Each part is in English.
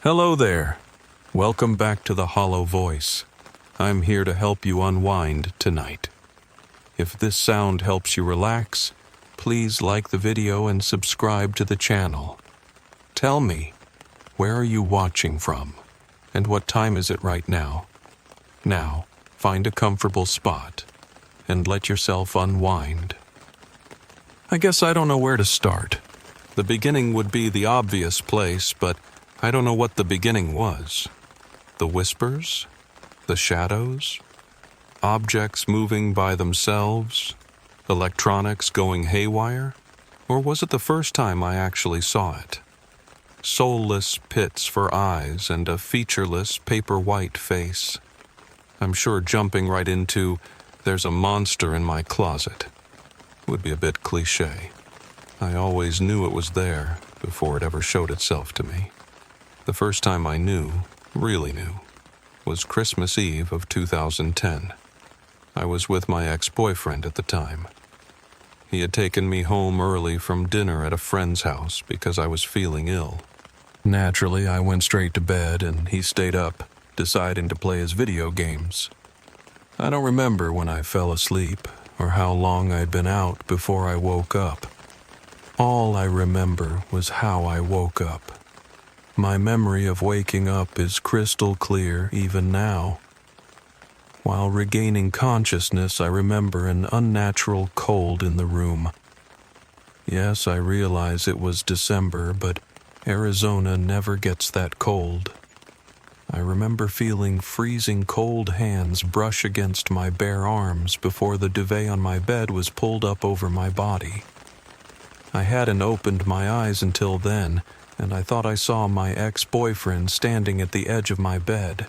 Hello there. Welcome back to the Hollow Voice. I'm here to help you unwind tonight. If this sound helps you relax, please like the video and subscribe to the channel. Tell me, where are you watching from? And what time is it right now? Now, find a comfortable spot and let yourself unwind. I guess I don't know where to start. The beginning would be the obvious place, but I don't know what the beginning was. The whispers? The shadows? Objects moving by themselves? Electronics going haywire? Or was it the first time I actually saw it? Soulless pits for eyes and a featureless paper-white face. I'm sure jumping right into, "There's a monster in my closet," would be a bit cliché. I always knew it was there before it ever showed itself to me. The first time I knew, really knew, was Christmas Eve of 2010. I was with my ex-boyfriend at the time. He had taken me home early from dinner at a friend's house because I was feeling ill. Naturally, I went straight to bed and he stayed up, deciding to play his video games. I don't remember when I fell asleep or how long I'd been out before I woke up. All I remember was how I woke up. My memory of waking up is crystal clear even now. While regaining consciousness, I remember an unnatural cold in the room. Yes, I realize it was December, but Arizona never gets that cold. I remember feeling freezing cold hands brush against my bare arms before the duvet on my bed was pulled up over my body. I hadn't opened my eyes until then, and I thought I saw my ex-boyfriend standing at the edge of my bed.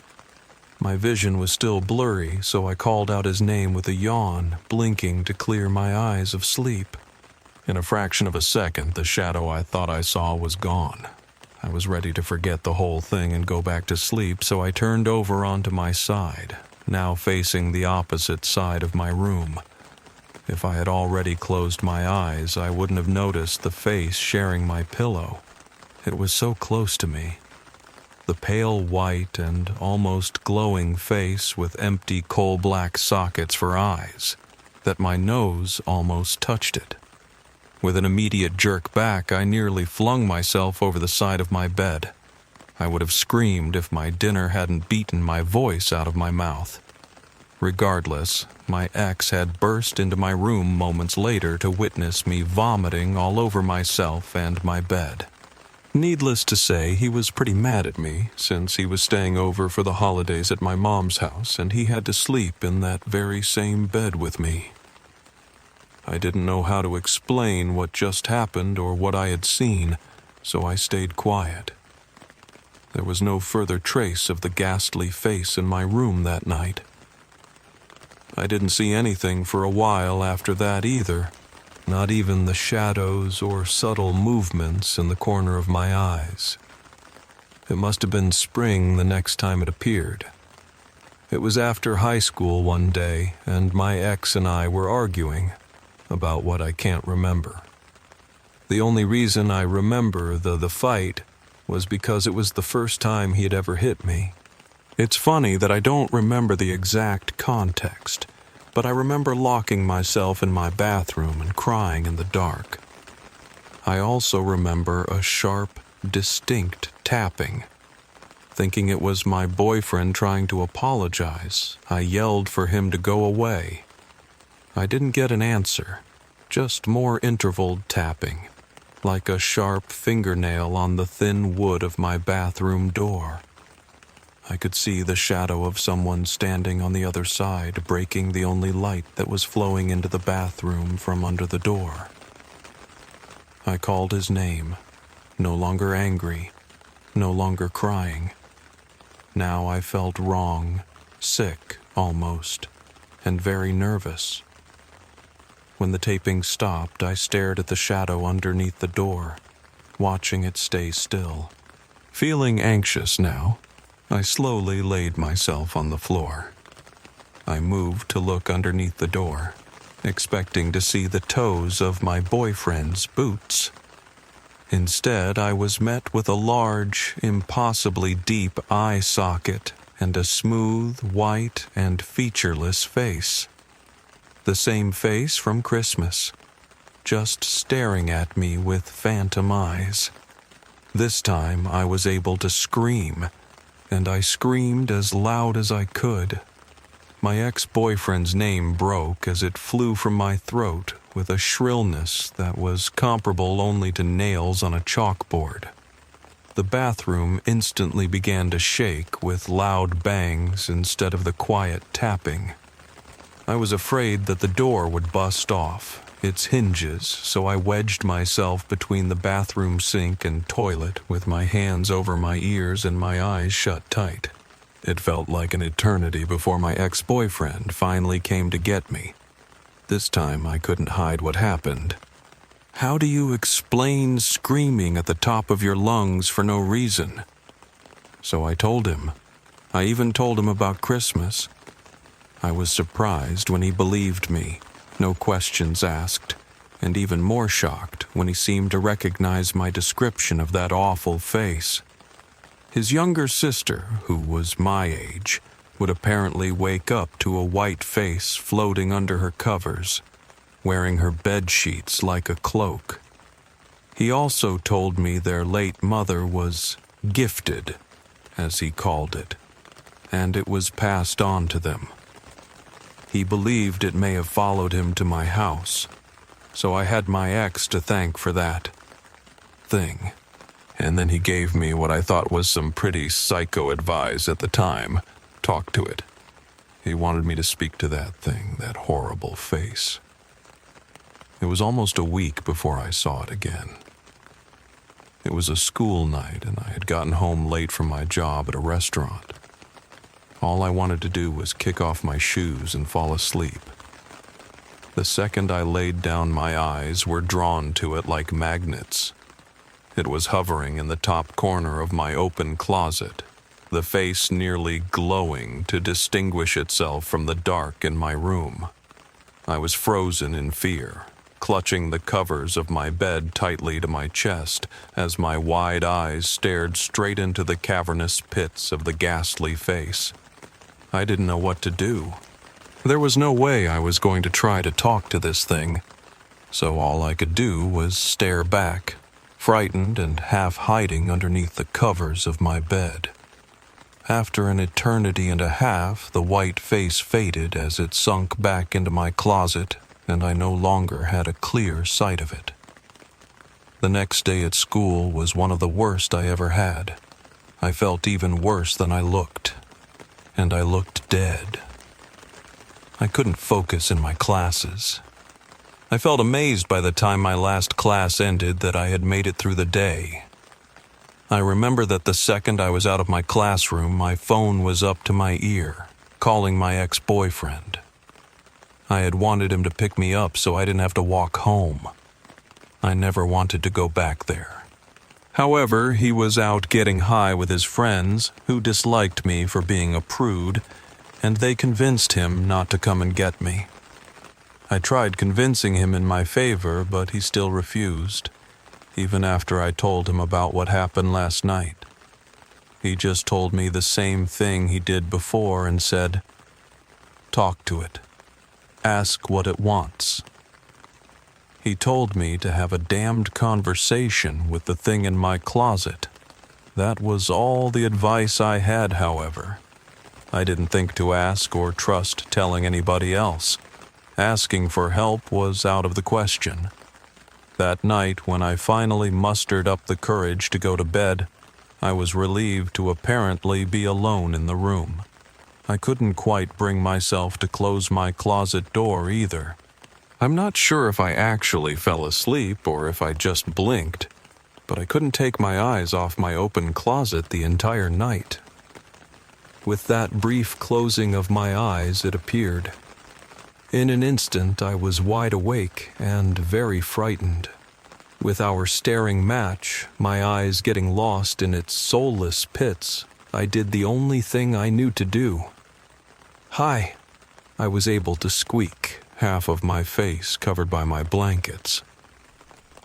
My vision was still blurry, so I called out his name with a yawn, blinking to clear my eyes of sleep. In a fraction of a second, the shadow I thought I saw was gone. I was ready to forget the whole thing and go back to sleep, so I turned over onto my side, now facing the opposite side of my room. If I had already closed my eyes, I wouldn't have noticed the face sharing my pillow. It was so close to me. The pale white and almost glowing face with empty coal-black sockets for eyes, that my nose almost touched it. With an immediate jerk back, I nearly flung myself over the side of my bed. I would have screamed if my dinner hadn't beaten my voice out of my mouth. Regardless, my ex had burst into my room moments later to witness me vomiting all over myself and my bed. Needless to say, he was pretty mad at me, since he was staying over for the holidays at my mom's house, and he had to sleep in that very same bed with me. I didn't know how to explain what just happened or what I had seen, so I stayed quiet. There was no further trace of the ghastly face in my room that night. I didn't see anything for a while after that either. Not even the shadows or subtle movements in the corner of my eyes. It must have been spring the next time it appeared. It was after high school one day, and my ex and I were arguing about what I can't remember. The only reason I remember the fight was because it was the first time he had ever hit me. It's funny that I don't remember the exact context, but I remember locking myself in my bathroom and crying in the dark. I also remember a sharp, distinct tapping. Thinking it was my boyfriend trying to apologize, I yelled for him to go away. I didn't get an answer, just more intervaled tapping, like a sharp fingernail on the thin wood of my bathroom door. I could see the shadow of someone standing on the other side, breaking the only light that was flowing into the bathroom from under the door. I called his name, no longer angry, no longer crying. Now I felt wrong, sick almost, and very nervous. When the taping stopped, I stared at the shadow underneath the door, watching it stay still. Feeling anxious now, I slowly laid myself on the floor. I moved to look underneath the door, expecting to see the toes of my boyfriend's boots. Instead, I was met with a large, impossibly deep eye socket and a smooth, white, and featureless face. The same face from Christmas, just staring at me with phantom eyes. This time I was able to scream, and I screamed as loud as I could. My ex-boyfriend's name broke as it flew from my throat with a shrillness that was comparable only to nails on a chalkboard. The bathroom instantly began to shake with loud bangs instead of the quiet tapping. I was afraid that the door would bust off its hinges, so I wedged myself between the bathroom sink and toilet with my hands over my ears and my eyes shut tight. It felt like an eternity before my ex-boyfriend finally came to get me. This time I couldn't hide what happened. How do you explain screaming at the top of your lungs for no reason? So I told him. I even told him about Christmas. I was surprised when he believed me, no questions asked, and even more shocked when he seemed to recognize my description of that awful face. His younger sister, who was my age, would apparently wake up to a white face floating under her covers, wearing her bed sheets like a cloak. He also told me their late mother was gifted, as he called it, and it was passed on to them. He believed it may have followed him to my house, so I had my ex to thank for that thing. And then he gave me what I thought was some pretty psycho advice at the time. Talk to it. He wanted me to speak to that thing, that horrible face. It was almost a week before I saw it again. It was a school night, and I had gotten home late from my job at a restaurant. All I wanted to do was kick off my shoes and fall asleep. The second I laid down, my eyes were drawn to it like magnets. It was hovering in the top corner of my open closet, the face nearly glowing to distinguish itself from the dark in my room. I was frozen in fear, clutching the covers of my bed tightly to my chest as my wide eyes stared straight into the cavernous pits of the ghastly face. I didn't know what to do. There was no way I was going to try to talk to this thing, so all I could do was stare back, frightened and half hiding underneath the covers of my bed. After an eternity and a half, the white face faded as it sunk back into my closet, and I no longer had a clear sight of it. The next day at school was one of the worst I ever had. I felt even worse than I looked, and I looked dead. I couldn't focus in my classes. I felt amazed by the time my last class ended that I had made it through the day. I remember that the second I was out of my classroom, my phone was up to my ear, calling my ex-boyfriend. I had wanted him to pick me up so I didn't have to walk home. I never wanted to go back there. However, he was out getting high with his friends, who disliked me for being a prude, and they convinced him not to come and get me. I tried convincing him in my favor, but he still refused, even after I told him about what happened last night. He just told me the same thing he did before and said, "Talk to it. Ask what it wants." He told me to have a damned conversation with the thing in my closet. That was all the advice I had, however. I didn't think to ask or trust telling anybody else. Asking for help was out of the question. That night, when I finally mustered up the courage to go to bed, I was relieved to apparently be alone in the room. I couldn't quite bring myself to close my closet door either. I'm not sure if I actually fell asleep or if I just blinked, but I couldn't take my eyes off my open closet the entire night. With that brief closing of my eyes, it appeared. In an instant, I was wide awake and very frightened. With our staring match, my eyes getting lost in its soulless pits, I did the only thing I knew to do. "Hi," I was able to squeak, half of my face covered by my blankets.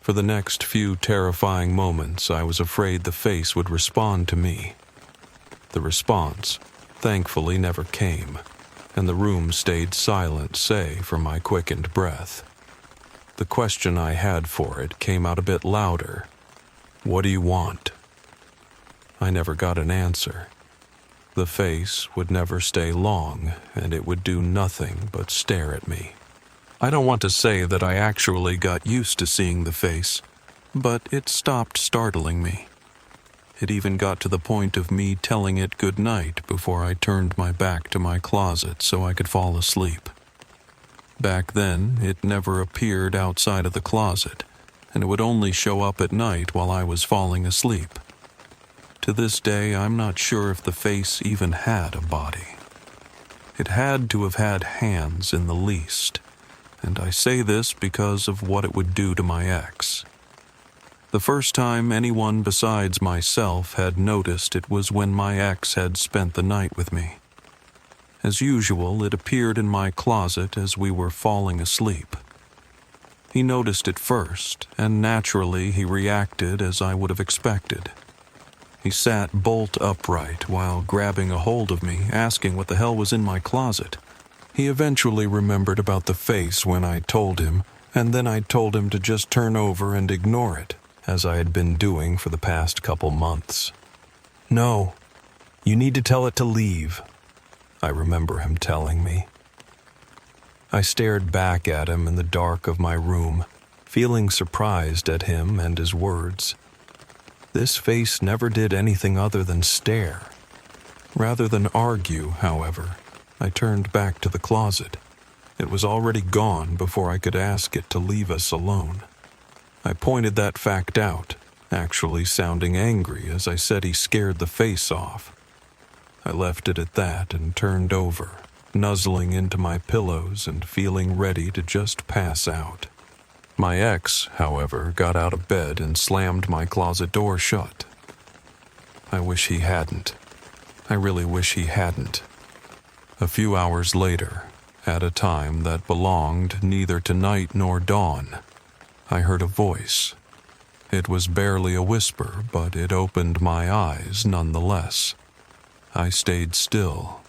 For the next few terrifying moments, I was afraid the face would respond to me. The response, thankfully, never came, and the room stayed silent save for my quickened breath. The question I had for it came out a bit louder. "What do you want?" I never got an answer. The face would never stay long, and it would do nothing but stare at me. I don't want to say that I actually got used to seeing the face, but it stopped startling me. It even got to the point of me telling it good night before I turned my back to my closet so I could fall asleep. Back then, it never appeared outside of the closet, and it would only show up at night while I was falling asleep. To this day, I'm not sure if the face even had a body. It had to have had hands in the least, and I say this because of what it would do to my ex. The first time anyone besides myself had noticed it was when my ex had spent the night with me. As usual, it appeared in my closet as we were falling asleep. He noticed it first, and naturally he reacted as I would have expected. He sat bolt upright while grabbing a hold of me, asking what the hell was in my closet. He eventually remembered about the face when I told him, and then I told him to just turn over and ignore it, as I had been doing for the past couple months. "No, you need to tell it to leave," I remember him telling me. I stared back at him in the dark of my room, feeling surprised at him and his words. This face never did anything other than stare. Rather than argue, however, I turned back to the closet. It was already gone before I could ask it to leave us alone. I pointed that fact out, actually sounding angry as I said he scared the face off. I left it at that and turned over, nuzzling into my pillows and feeling ready to just pass out. My ex, however, got out of bed and slammed my closet door shut. I wish he hadn't. I really wish he hadn't. A few hours later, at a time that belonged neither to night nor dawn, I heard a voice. It was barely a whisper, but it opened my eyes nonetheless. I stayed still,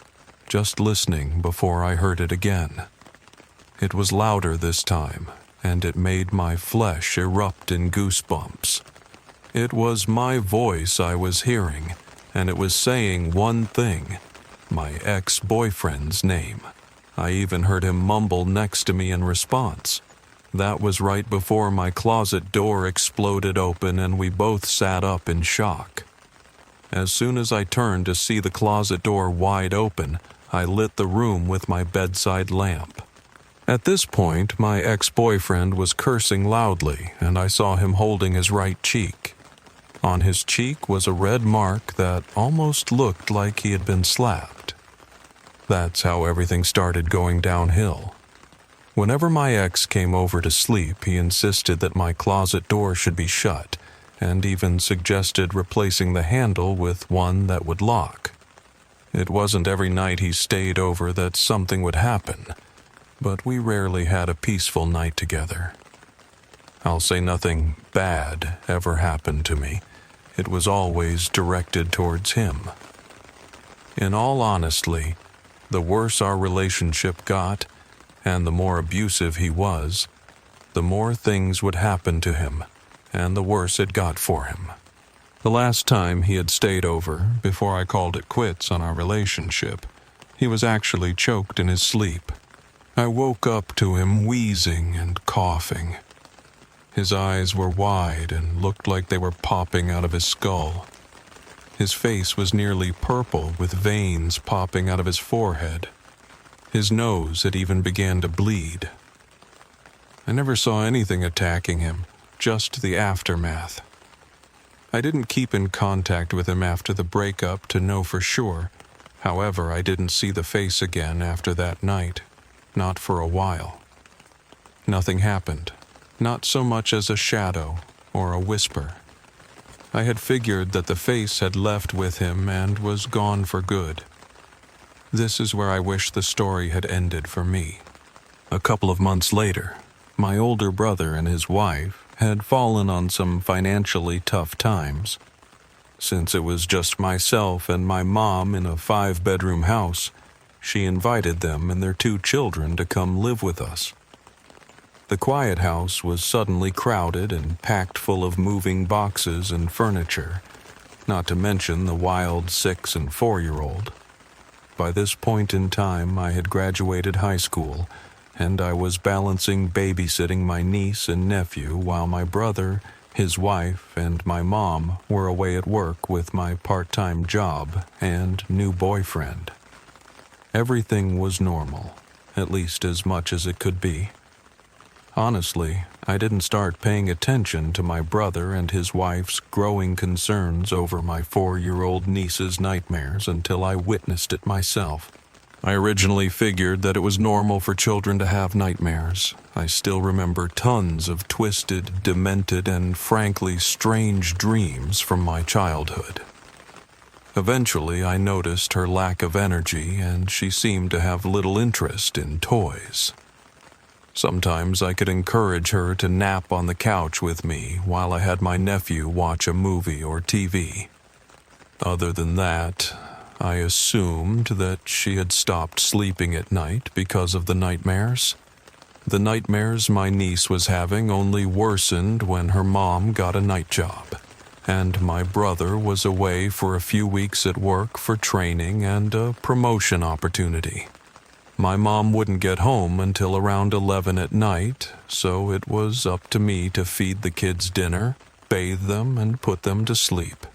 just listening before I heard it again. It was louder this time, and it made my flesh erupt in goosebumps. It was my voice I was hearing, and it was saying one thing: my ex-boyfriend's name. I even heard him mumble next to me in response. That was right before my closet door exploded open and we both sat up in shock. As soon as I turned to see the closet door wide open, I lit the room with my bedside lamp. At this point, my ex-boyfriend was cursing loudly, and I saw him holding his right cheek. On his cheek was a red mark that almost looked like he had been slapped. That's how everything started going downhill. Whenever my ex came over to sleep, he insisted that my closet door should be shut, and even suggested replacing the handle with one that would lock. It wasn't every night he stayed over that something would happen, but we rarely had a peaceful night together. I'll say nothing bad ever happened to me. It was always directed towards him. In all honesty, the worse our relationship got, and the more abusive he was, the more things would happen to him, and the worse it got for him. The last time he had stayed over, before I called it quits on our relationship, he was actually choked in his sleep. I woke up to him wheezing and coughing. His eyes were wide and looked like they were popping out of his skull. His face was nearly purple with veins popping out of his forehead. His nose had even began to bleed. I never saw anything attacking him, just the aftermath. I didn't keep in contact with him after the breakup to know for sure. However, I didn't see the face again after that night, not for a while. Nothing happened, not so much as a shadow or a whisper. I had figured that the face had left with him and was gone for good. This is where I wish the story had ended for me. A couple of months later, my older brother and his wife, had fallen on some financially tough times. Since it was just myself and my mom in a 5-bedroom house, she invited them and their 2 children to come live with us. The quiet house was suddenly crowded and packed full of moving boxes and furniture, not to mention the wild 6- and 4-year-old. By this point in time, I had graduated high school, and I was balancing babysitting my niece and nephew while my brother, his wife, and my mom were away at work with my part-time job and new boyfriend. Everything was normal, at least as much as it could be. Honestly, I didn't start paying attention to my brother and his wife's growing concerns over my 4-year-old niece's nightmares until I witnessed it myself. I originally figured that it was normal for children to have nightmares. I still remember tons of twisted, demented, and frankly strange dreams from my childhood. Eventually, I noticed her lack of energy, and she seemed to have little interest in toys. Sometimes I could encourage her to nap on the couch with me while I had my nephew watch a movie or TV. Other than that, I assumed that she had stopped sleeping at night because of the nightmares. The nightmares my niece was having only worsened when her mom got a night job, and my brother was away for a few weeks at work for training and a promotion opportunity. My mom wouldn't get home until around 11 at night, so it was up to me to feed the kids dinner, bathe them, and put them to sleep.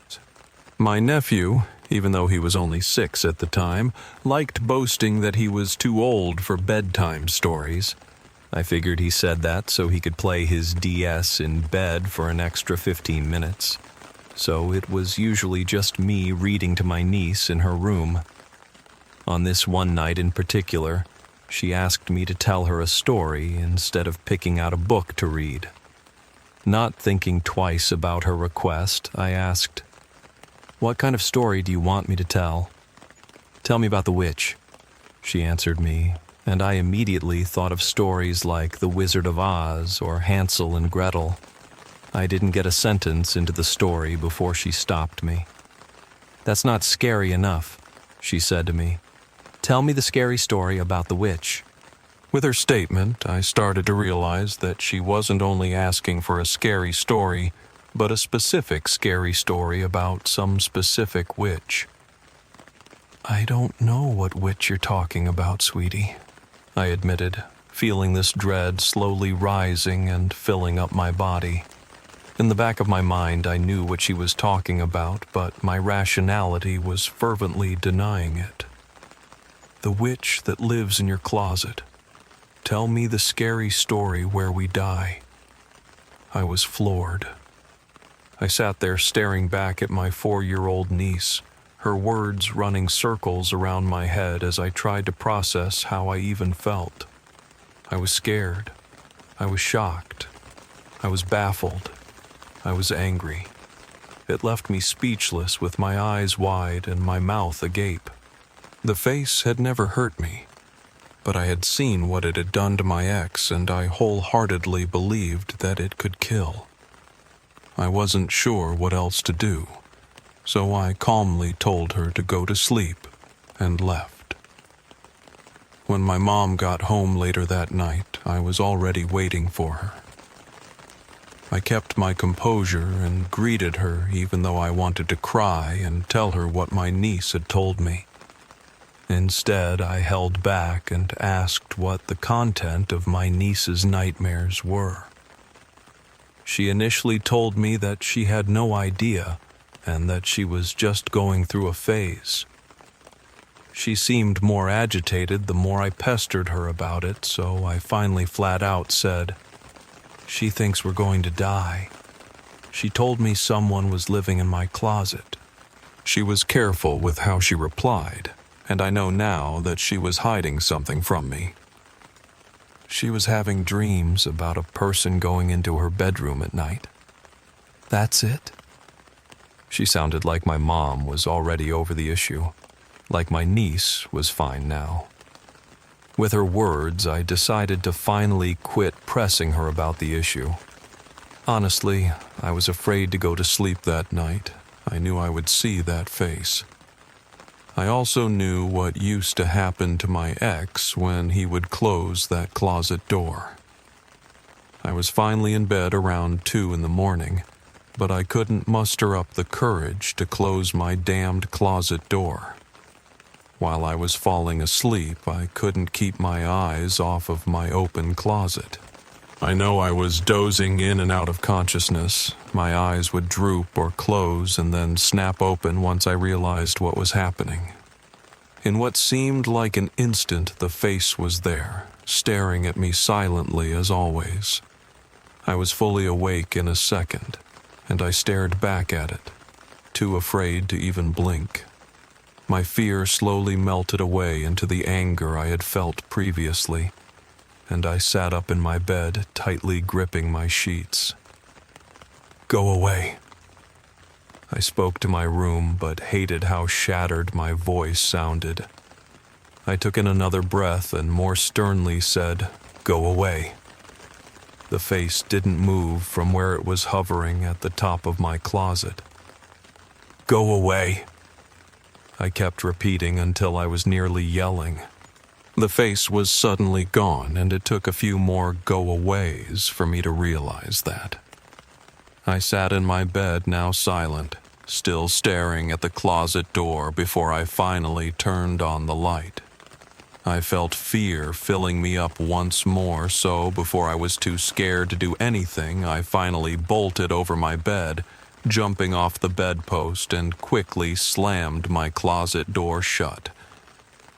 My nephew, even though he was only 6 at the time, liked boasting that he was too old for bedtime stories. I figured he said that so he could play his DS in bed for an extra 15 minutes. So it was usually just me reading to my niece in her room. On this one night in particular, she asked me to tell her a story instead of picking out a book to read. Not thinking twice about her request, I asked, "What kind of story do you want me to tell?" "Tell me about the witch," she answered me, and I immediately thought of stories like The Wizard of Oz or Hansel and Gretel. I didn't get a sentence into the story before she stopped me. "That's not scary enough," she said to me. "Tell me the scary story about the witch." With her statement, I started to realize that she wasn't only asking for a scary story, but a specific scary story about some specific witch. "I don't know what witch you're talking about, sweetie," I admitted, feeling this dread slowly rising and filling up my body. In the back of my mind, I knew what she was talking about, but my rationality was fervently denying it. "The witch that lives in your closet. Tell me the scary story where we die." I was floored. I sat there staring back at my 4-year-old niece, her words running circles around my head as I tried to process how I even felt. I was scared. I was shocked. I was baffled. I was angry. It left me speechless with my eyes wide and my mouth agape. The face had never hurt me, but I had seen what it had done to my ex, and I wholeheartedly believed that it could kill. I wasn't sure what else to do, so I calmly told her to go to sleep and left. When my mom got home later that night, I was already waiting for her. I kept my composure and greeted her even though I wanted to cry and tell her what my niece had told me. Instead, I held back and asked what the content of my niece's nightmares were. She initially told me that she had no idea and that she was just going through a phase. She seemed more agitated the more I pestered her about it, so I finally flat out said, "She thinks we're going to die. She told me someone was living in my closet." She was careful with how she replied, and I know now that she was hiding something from me. She was having dreams about a person going into her bedroom at night. "That's it?" She sounded like my mom was already over the issue, like my niece was fine now. With her words, I decided to finally quit pressing her about the issue. Honestly, I was afraid to go to sleep that night. I knew I would see that face. I also knew what used to happen to my ex when he would close that closet door. I was finally in bed around 2 in the morning, but I couldn't muster up the courage to close my damned closet door. While I was falling asleep, I couldn't keep my eyes off of my open closet. I know I was dozing in and out of consciousness. My eyes would droop or close and then snap open once I realized what was happening. In what seemed like an instant, the face was there, staring at me silently as always. I was fully awake in a second, and I stared back at it, too afraid to even blink. My fear slowly melted away into the anger I had felt previously, and I sat up in my bed, tightly gripping my sheets. "Go away." I spoke to my room, but hated how shattered my voice sounded. I took in another breath and more sternly said, "Go away." The face didn't move from where it was hovering at the top of my closet. "Go away," I kept repeating until I was nearly yelling. The face was suddenly gone, and it took a few more go-aways for me to realize that. I sat in my bed, now silent, still staring at the closet door before I finally turned on the light. I felt fear filling me up once more, so before I was too scared to do anything, I finally bolted over my bed, jumping off the bedpost, and quickly slammed my closet door shut.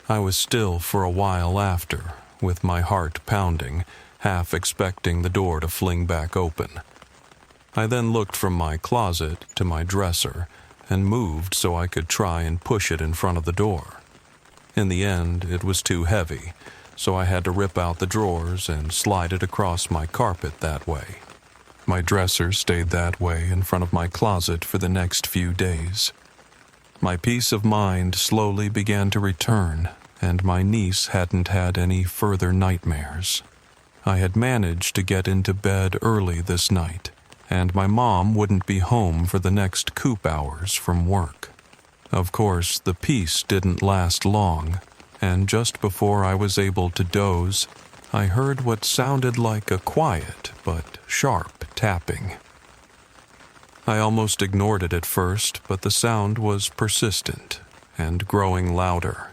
I was still for a while after, with my heart pounding, half expecting the door to fling back open. I then looked from my closet to my dresser and moved so I could try and push it in front of the door. In the end, it was too heavy, so I had to rip out the drawers and slide it across my carpet that way. My dresser stayed that way in front of my closet for the next few days. My peace of mind slowly began to return, and my niece hadn't had any further nightmares. I had managed to get into bed early this night, and my mom wouldn't be home for the next coop hours from work. Of course, the peace didn't last long, and just before I was able to doze, I heard what sounded like a quiet but sharp tapping. I almost ignored it at first, but the sound was persistent and growing louder.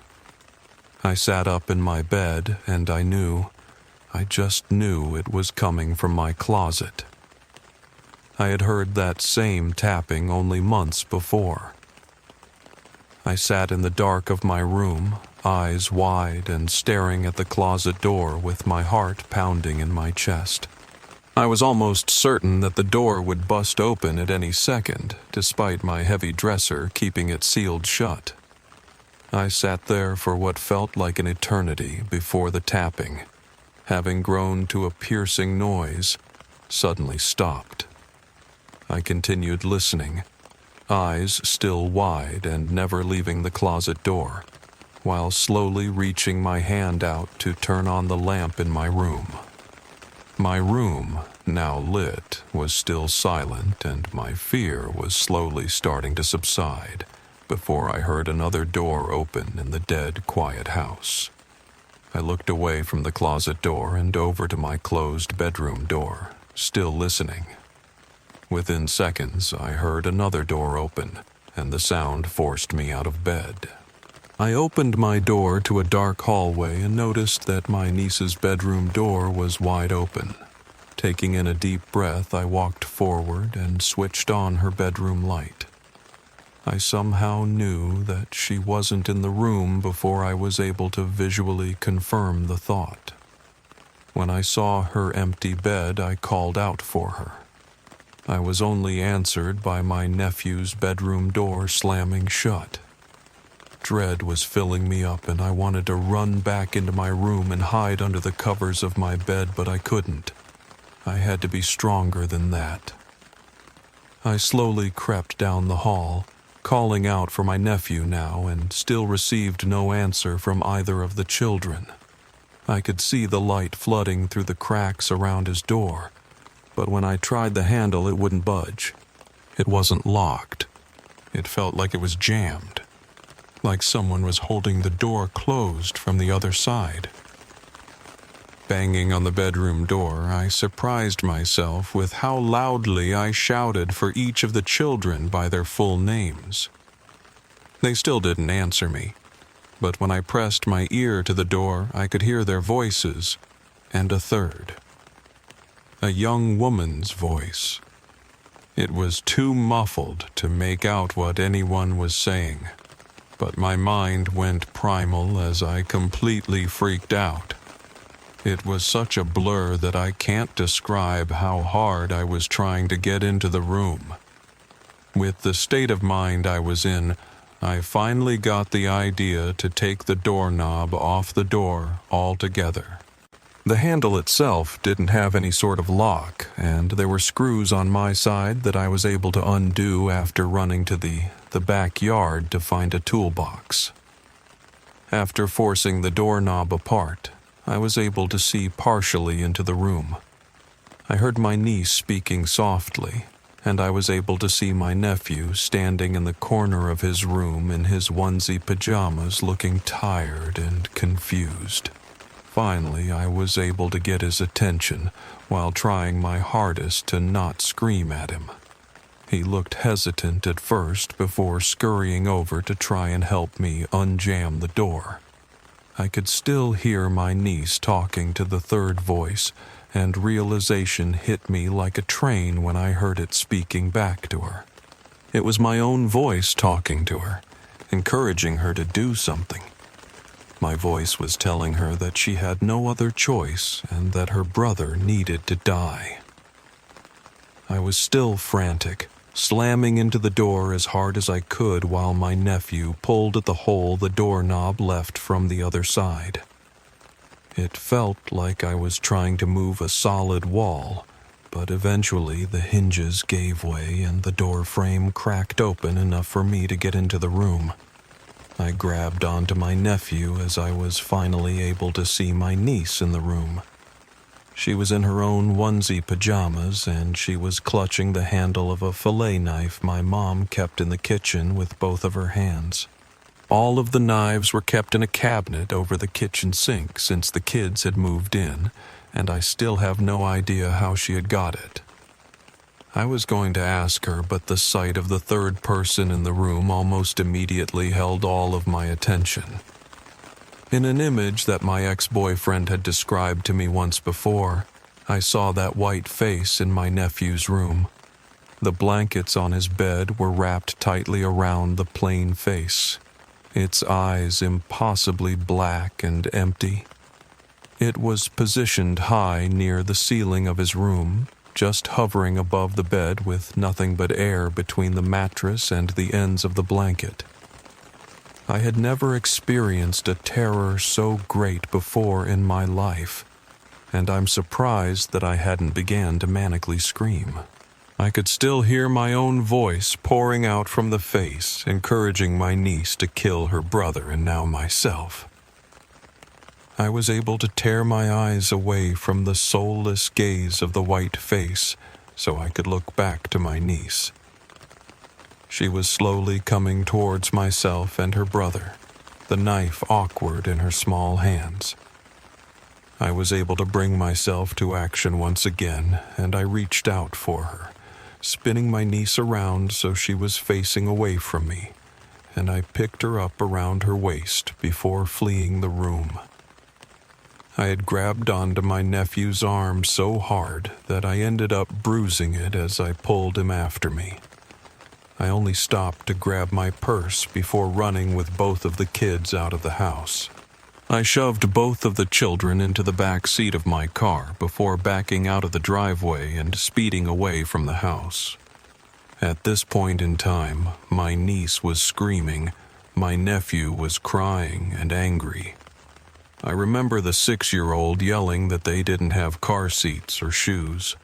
I sat up in my bed, and I just knew it was coming from my closet. I had heard that same tapping only months before. I sat in the dark of my room, eyes wide and staring at the closet door with my heart pounding in my chest. I was almost certain that the door would bust open at any second, despite my heavy dresser keeping it sealed shut. I sat there for what felt like an eternity before the tapping, having grown to a piercing noise, suddenly stopped. I continued listening, eyes still wide and never leaving the closet door, while slowly reaching my hand out to turn on the lamp in my room. My room, now lit, was still silent, and my fear was slowly starting to subside before I heard another door open in the dead, quiet house. I looked away from the closet door and over to my closed bedroom door, still listening. Within seconds, I heard another door open, and the sound forced me out of bed. I opened my door to a dark hallway and noticed that my niece's bedroom door was wide open. Taking in a deep breath, I walked forward and switched on her bedroom light. I somehow knew that she wasn't in the room before I was able to visually confirm the thought. When I saw her empty bed, I called out for her. I was only answered by my nephew's bedroom door slamming shut. Dread was filling me up, and I wanted to run back into my room and hide under the covers of my bed, but I couldn't. I had to be stronger than that. I slowly crept down the hall, calling out for my nephew now, and still received no answer from either of the children. I could see the light flooding through the cracks around his door, but when I tried the handle, it wouldn't budge. It wasn't locked. It felt like it was jammed, like someone was holding the door closed from the other side. Banging on the bedroom door, I surprised myself with how loudly I shouted for each of the children by their full names. They still didn't answer me, but when I pressed my ear to the door, I could hear their voices, and a third. A young woman's voice. It was too muffled to make out what anyone was saying, but my mind went primal as I completely freaked out. It was such a blur that I can't describe how hard I was trying to get into the room. With the state of mind I was in, I finally got the idea to take the doorknob off the door altogether. The handle itself didn't have any sort of lock, and there were screws on my side that I was able to undo after running to the backyard to find a toolbox. After forcing the doorknob apart, I was able to see partially into the room. I heard my niece speaking softly, and I was able to see my nephew standing in the corner of his room in his onesie pajamas, looking tired and confused. Finally, I was able to get his attention while trying my hardest to not scream at him. He looked hesitant at first before scurrying over to try and help me unjam the door. I could still hear my niece talking to the third voice, and realization hit me like a train when I heard it speaking back to her. It was my own voice talking to her, encouraging her to do something. My voice was telling her that she had no other choice and that her brother needed to die. I was still frantic, slamming into the door as hard as I could while my nephew pulled at the hole the doorknob left from the other side. It felt like I was trying to move a solid wall, but eventually the hinges gave way and the door frame cracked open enough for me to get into the room. I grabbed onto my nephew as I was finally able to see my niece in the room. She was in her own onesie pajamas, and she was clutching the handle of a fillet knife my mom kept in the kitchen with both of her hands. All of the knives were kept in a cabinet over the kitchen sink since the kids had moved in, and I still have no idea how she had got it. I was going to ask her, but the sight of the third person in the room almost immediately held all of my attention. In an image that my ex-boyfriend had described to me once before, I saw that white face in my nephew's room. The blankets on his bed were wrapped tightly around the plain face, its eyes impossibly black and empty. It was positioned high near the ceiling of his room, just hovering above the bed with nothing but air between the mattress and the ends of the blanket. I had never experienced a terror so great before in my life, and I'm surprised that I hadn't began to manically scream. I could still hear my own voice pouring out from the face, encouraging my niece to kill her brother and now myself. I was able to tear my eyes away from the soulless gaze of the white face so I could look back to my niece. She was slowly coming towards myself and her brother, the knife awkward in her small hands. I was able to bring myself to action once again, and I reached out for her, spinning my niece around so she was facing away from me, and I picked her up around her waist before fleeing the room. I had grabbed onto my nephew's arm so hard that I ended up bruising it as I pulled him after me. I only stopped to grab my purse before running with both of the kids out of the house. I shoved both of the children into the back seat of my car before backing out of the driveway and speeding away from the house. At this point in time, my niece was screaming, my nephew was crying and angry. I remember the 6-year-old yelling that they didn't have car seats or shoes.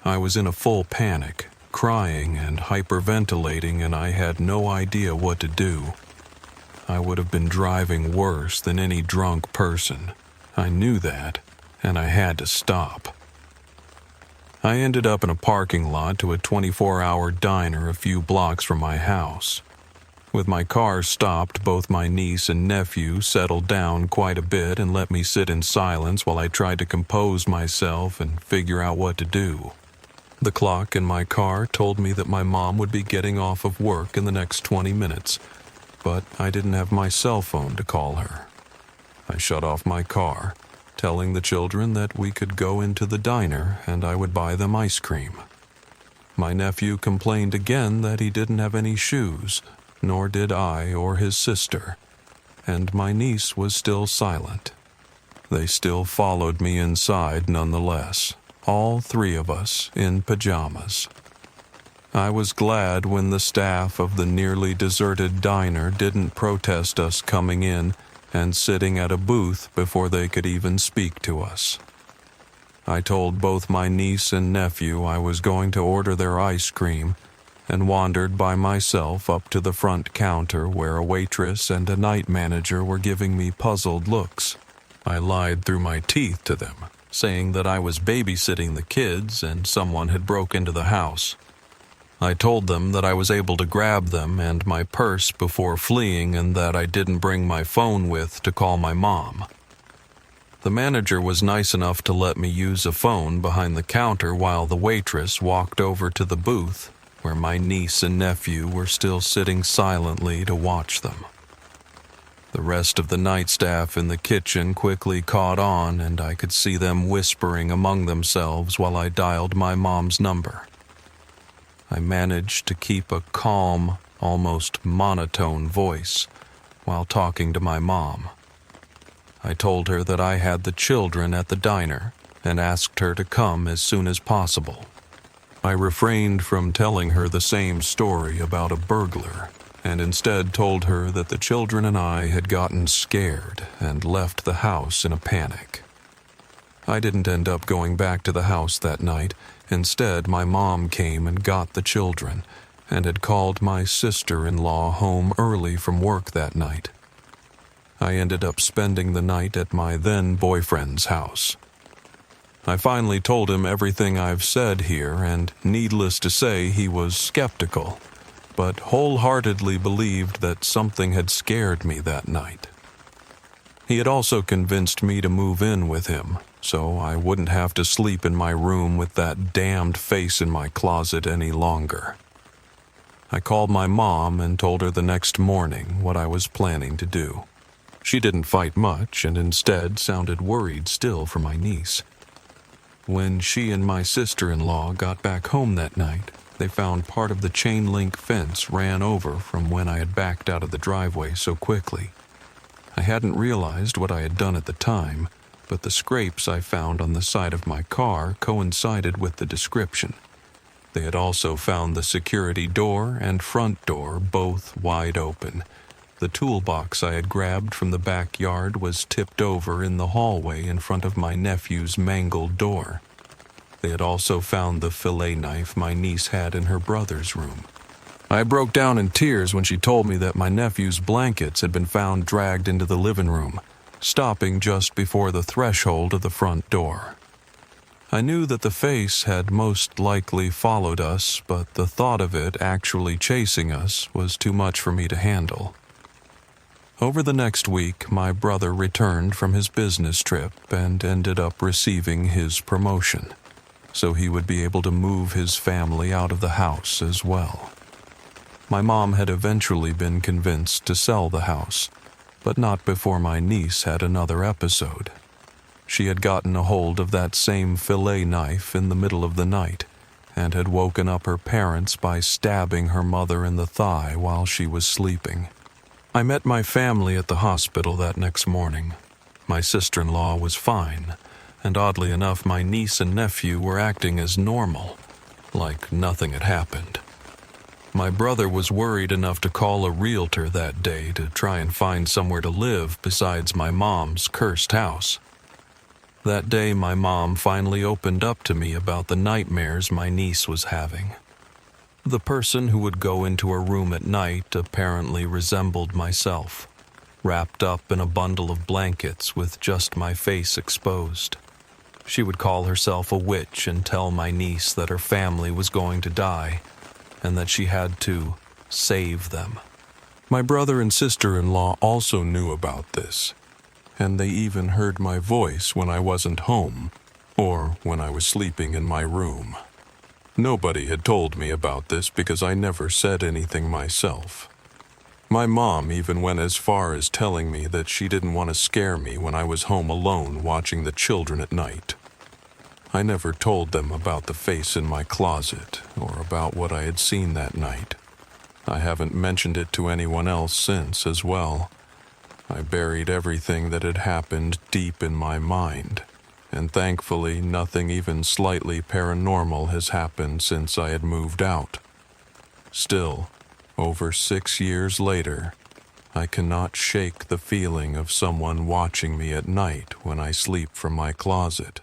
I was in a full panic, crying and hyperventilating, and I had no idea what to do. I would have been driving worse than any drunk person. I knew that, and I had to stop. I ended up in a parking lot to a 24-hour diner a few blocks from my house. With my car stopped, both my niece and nephew settled down quite a bit and let me sit in silence while I tried to compose myself and figure out what to do. The clock in my car told me that my mom would be getting off of work in the next 20 minutes, but I didn't have my cell phone to call her. I shut off my car, telling the children that we could go into the diner and I would buy them ice cream. My nephew complained again that he didn't have any shoes, nor did I or his sister, and my niece was still silent. They still followed me inside nonetheless, all three of us in pajamas. I was glad when the staff of the nearly deserted diner didn't protest us coming in and sitting at a booth before they could even speak to us. I told both my niece and nephew I was going to order their ice cream and wandered by myself up to the front counter where a waitress and a night manager were giving me puzzled looks. I lied through my teeth to them, saying that I was babysitting the kids and someone had broke into the house. I told them that I was able to grab them and my purse before fleeing and that I didn't bring my phone with to call my mom. The manager was nice enough to let me use a phone behind the counter while the waitress walked over to the booth where my niece and nephew were still sitting silently to watch them. The rest of the night staff in the kitchen quickly caught on and I could see them whispering among themselves while I dialed my mom's number. I managed to keep a calm, almost monotone voice while talking to my mom. I told her that I had the children at the diner and asked her to come as soon as possible. I refrained from telling her the same story about a burglar and instead told her that the children and I had gotten scared and left the house in a panic. I didn't end up going back to the house that night. Instead, my mom came and got the children and had called my sister-in-law home early from work that night. I ended up spending the night at my then-boyfriend's house. I finally told him everything I've said here, and needless to say, he was skeptical, but wholeheartedly believed that something had scared me that night. He had also convinced me to move in with him, so I wouldn't have to sleep in my room with that damned face in my closet any longer. I called my mom and told her the next morning what I was planning to do. She didn't fight much and instead sounded worried still for my niece. When she and my sister-in-law got back home that night, they found part of the chain-link fence ran over from when I had backed out of the driveway so quickly. I hadn't realized what I had done at the time, but the scrapes I found on the side of my car coincided with the description. They had also found the security door and front door both wide open. The toolbox I had grabbed from the backyard was tipped over in the hallway in front of my nephew's mangled door. They had also found the fillet knife my niece had in her brother's room. I broke down in tears when she told me that my nephew's blankets had been found dragged into the living room, stopping just before the threshold of the front door. I knew that the face had most likely followed us, but the thought of it actually chasing us was too much for me to handle. Over the next week, my brother returned from his business trip and ended up receiving his promotion, so he would be able to move his family out of the house as well. My mom had eventually been convinced to sell the house, but not before my niece had another episode. She had gotten a hold of that same fillet knife in the middle of the night and had woken up her parents by stabbing her mother in the thigh while she was sleeping. I met my family at the hospital that next morning. My sister-in-law was fine, and oddly enough, my niece and nephew were acting as normal, like nothing had happened. My brother was worried enough to call a realtor that day to try and find somewhere to live besides my mom's cursed house. That day, my mom finally opened up to me about the nightmares my niece was having. The person who would go into her room at night apparently resembled myself, wrapped up in a bundle of blankets with just my face exposed. She would call herself a witch and tell my niece that her family was going to die and that she had to save them. My brother and sister-in-law also knew about this, and they even heard my voice when I wasn't home or when I was sleeping in my room. Nobody had told me about this because I never said anything myself. My mom even went as far as telling me that she didn't want to scare me when I was home alone watching the children at night. I never told them about the face in my closet or about what I had seen that night. I haven't mentioned it to anyone else since as well. I buried everything that had happened deep in my mind, and thankfully nothing even slightly paranormal has happened since I had moved out. Still, over 6 years later, I cannot shake the feeling of someone watching me at night when I sleep from my closet.